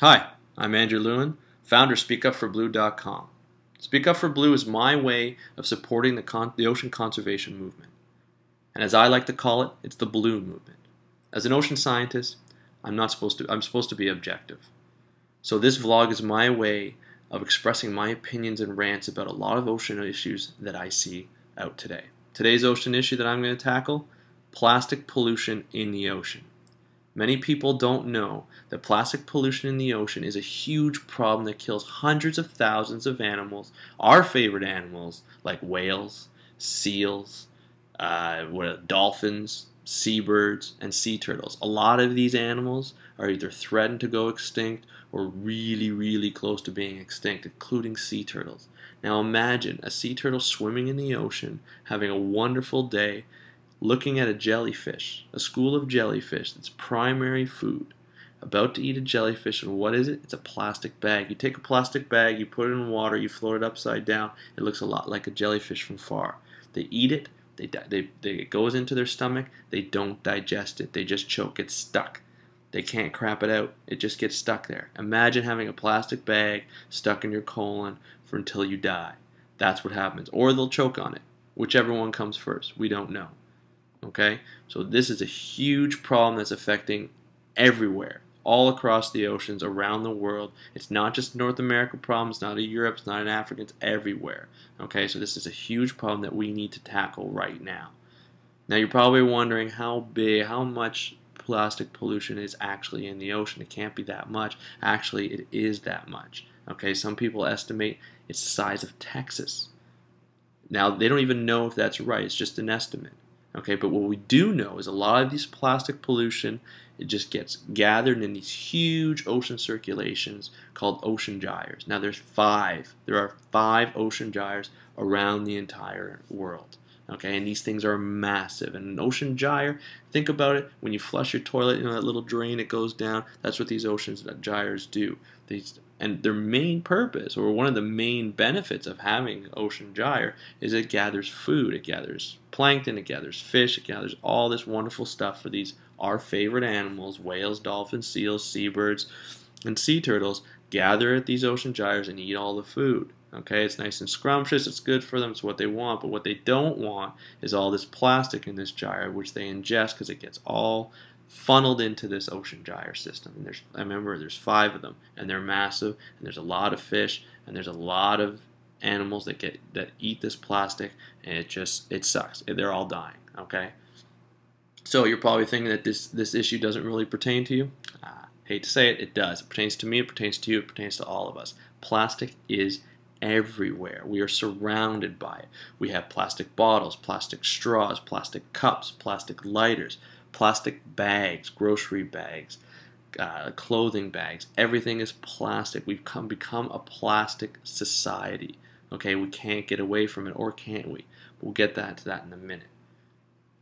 Hi, I'm Andrew Lewin, founder of SpeakUpForBlue.com. Speak Up for Blue is my way of supporting the ocean conservation movement. And as I like to call it, it's the blue movement. As an ocean scientist, I'm supposed to be objective. So this vlog is my way of expressing my opinions and rants about a lot of ocean issues that I see out today. Today's ocean issue that I'm going to tackle, plastic pollution in the ocean. Many people don't know that plastic pollution in the ocean is a huge problem that kills hundreds of thousands of animals, our favorite animals like whales, seals, dolphins, seabirds, and sea turtles. A lot of these animals are either threatened to go extinct or really, really close to being extinct, including sea turtles. Now imagine a sea turtle swimming in the ocean, having a wonderful day, looking at a jellyfish, a school of jellyfish that's primary food, about to eat a jellyfish, and what is it? It's a plastic bag. You take a plastic bag, you put it in water, you float it upside down, it looks a lot like a jellyfish from far. They eat it, it goes into their stomach, they don't digest it, they just choke, it's stuck. They can't crap it out, it just gets stuck there. Imagine having a plastic bag stuck in your colon until you die. That's what happens. Or they'll choke on it. Whichever one comes first, we don't know. Okay, so this is a huge problem that's affecting everywhere, all across the oceans, around the world. It's not just North America problem, it's not a Europe, it's not an Africa, it's everywhere. Okay, so this is a huge problem that we need to tackle right now. Now you're probably wondering how much plastic pollution is actually in the ocean. It can't be that much. Actually, it is that much. Okay, some people estimate it's the size of Texas. Now they don't even know if that's right, it's just an estimate. Okay, but what we do know is a lot of these plastic pollution, it just gets gathered in these huge ocean circulations called ocean gyres. Now there are five ocean gyres around the entire world. Okay, and these things are massive. And an ocean gyre, think about it, when you flush your toilet, you know that little drain that goes down, that's what these ocean gyres do. And their main purpose, or one of the main benefits of having ocean gyre, is it gathers food, it gathers plankton, it gathers fish, it gathers all this wonderful stuff for these, our favorite animals, whales, dolphins, seals, seabirds, and sea turtles, gather at these ocean gyres and eat all the food. Okay, it's nice and scrumptious, it's good for them, it's what they want, but what they don't want is all this plastic in this gyre, which they ingest because it gets all funneled into this ocean gyre system. And I remember there's 5 of them, and they're massive, and there's a lot of fish, and there's a lot of animals that eat this plastic, and it sucks. They're all dying. Okay, so you're probably thinking that this issue doesn't really pertain to you. Hate to say it, it does. It pertains to me, it pertains to you, it pertains to all of us. Plastic is everywhere. We are surrounded by it. We have plastic bottles, plastic straws, plastic cups, plastic lighters, plastic bags, grocery bags, clothing bags. Everything is plastic. We've become a plastic society. Okay, we can't get away from it, or can't we? We'll get to that in a minute.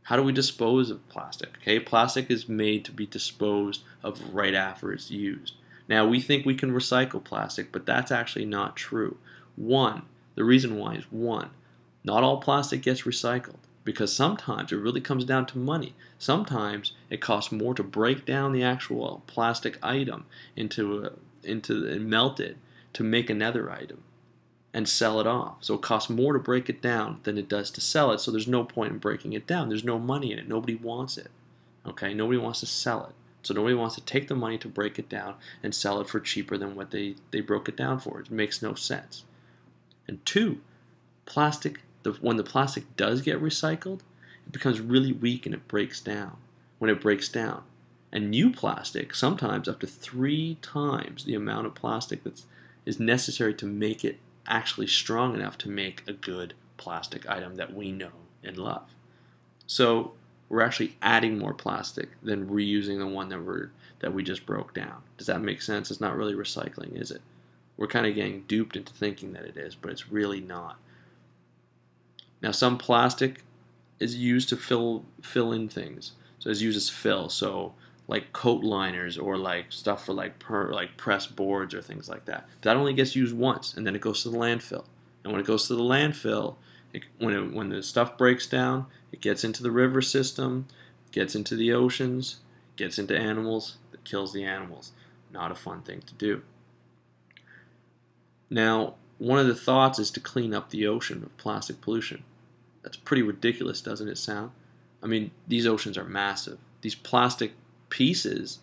How do we dispose of plastic? Okay, plastic is made to be disposed of right after it's used. Now, we think we can recycle plastic, but that's actually not true. The reason why is not all plastic gets recycled, because sometimes it really comes down to money. Sometimes it costs more to break down the actual plastic item into melt it to make another item and sell it off. So it costs more to break it down than it does to sell it, so there's no point in breaking it down. There's no money in it. Nobody wants it. Okay? Nobody wants to sell it. So nobody wants to take the money to break it down and sell it for cheaper than what they broke it down for. It makes no sense. And 2, when the plastic does get recycled, it becomes really weak and it breaks down. When it breaks down, and new plastic, sometimes up to 3 times the amount of plastic that is necessary to make it actually strong enough to make a good plastic item that we know and love. So we're actually adding more plastic than reusing the one that we just broke down. Does that make sense? It's not really recycling, is it? We're kind of getting duped into thinking that it is, but it's really not. Now, some plastic is used to fill in things. So it's used as fill. So like coat liners, or like stuff for like press boards or things like that. That only gets used once, and then it goes to the landfill. And when it goes to the landfill, when the stuff breaks down, it gets into the river system, gets into the oceans, gets into animals, that kills the animals. Not a fun thing to do. Now, one of the thoughts is to clean up the ocean of plastic pollution. That's pretty ridiculous, doesn't it sound? I mean, these oceans are massive. These plastic pieces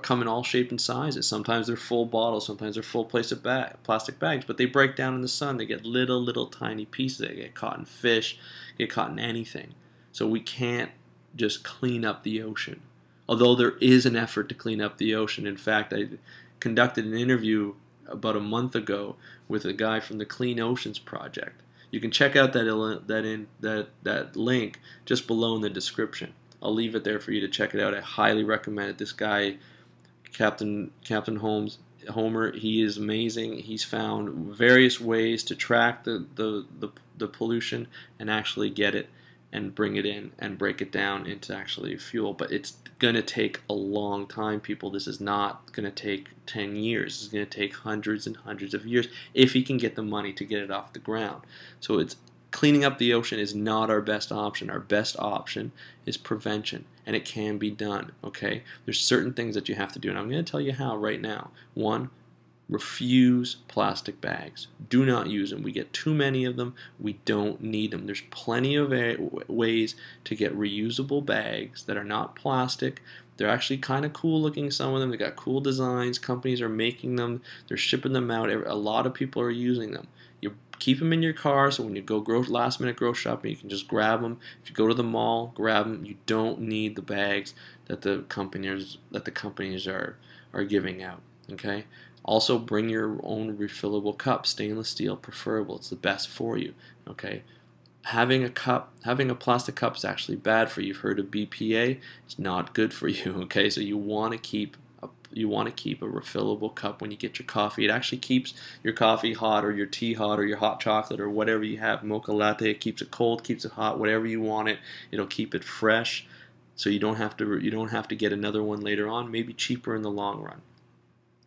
come in all shapes and sizes. Sometimes they're full bottles, sometimes they're full plastic bags, but they break down in the sun. They get little tiny pieces. They get caught in fish, get caught in anything. So we can't just clean up the ocean. Although there is an effort to clean up the ocean. In fact, I conducted an interview about a month ago with a guy from the Clean Oceans Project. You can check out that link just below in the description. I'll leave it there for you to check it out. I highly recommend it. This guy, Captain Homer, he is amazing. He's found various ways to track the pollution and actually get it and bring it in and break it down into actually fuel. But it's going to take a long time, people. This is not going to take 10 years. This is going to take hundreds and hundreds of years if he can get the money to get it off the ground. So it's cleaning up the ocean is not our best option. Our best option is prevention, and it can be done, okay? There's certain things that you have to do, and I'm going to tell you how right now. One, refuse plastic bags. Do not use them. We get too many of them. We don't need them. There's plenty of ways to get reusable bags that are not plastic. They're actually kind of cool looking, some of them. They got cool designs. Companies are making them. They're shipping them out. A lot of people are using them. You keep them in your car, so when you go last minute grocery shopping, you can just grab them. If you go to the mall, grab them. You don't need the bags that the companies are giving out. Okay. Also, bring your own refillable cup, stainless steel, preferable. It's the best for you. Okay. Having a plastic cup is actually bad for you. You've heard of BPA. It's not good for you. Okay. So you want to keep a refillable cup when you get your coffee. It actually keeps your coffee hot, or your tea hot, or your hot chocolate, or whatever you have, mocha latte. It keeps it cold, keeps it hot, whatever you want it. It'll keep it fresh, so you don't have to get another one later on. Maybe cheaper in the long run.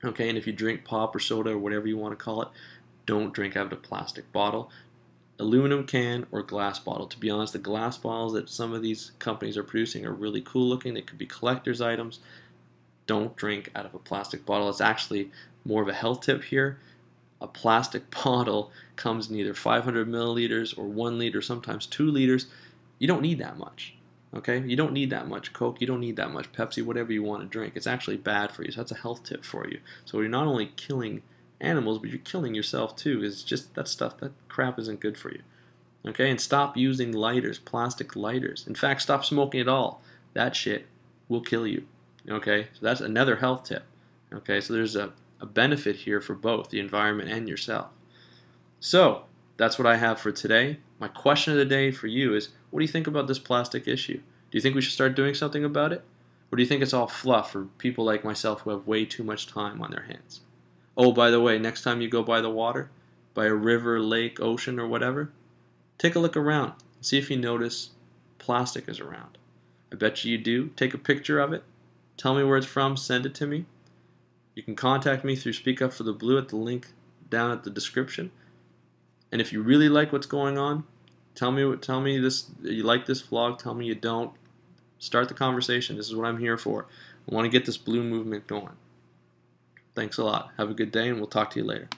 Okay, and if you drink pop or soda or whatever you want to call it, don't drink out of a plastic bottle, aluminum can, or glass bottle. To be honest, the glass bottles that some of these companies are producing are really cool looking. They could be collector's items. Don't drink out of a plastic bottle. It's actually more of a health tip here. A plastic bottle comes in either 500 milliliters or 1 liter, sometimes 2 liters. You don't need that much. Okay, you don't need that much Coke, you don't need that much Pepsi, whatever you want to drink. It's actually bad for you, so that's a health tip for you. So you're not only killing animals, but you're killing yourself too. It's just that crap isn't good for you. Okay, and stop using lighters, plastic lighters. In fact, stop smoking at all. That shit will kill you. Okay, so that's another health tip. Okay, so there's a benefit here for both the environment and yourself. So that's what I have for today. My question of the day for you is, what do you think about this plastic issue? Do you think we should start doing something about it? Or do you think it's all fluff for people like myself who have way too much time on their hands? Oh, by the way, next time you go by the water, by a river, lake, ocean, or whatever, take a look around. See if you notice plastic is around. I bet you do. Take a picture of it. Tell me where it's from. Send it to me. You can contact me through Speak Up for the Blue at the link down at the description. And if you really like what's going on, tell me this. You like this vlog? Tell me you don't. Start the conversation. This is what I'm here for. I want to get this blue movement going. Thanks a lot. Have a good day, and we'll talk to you later.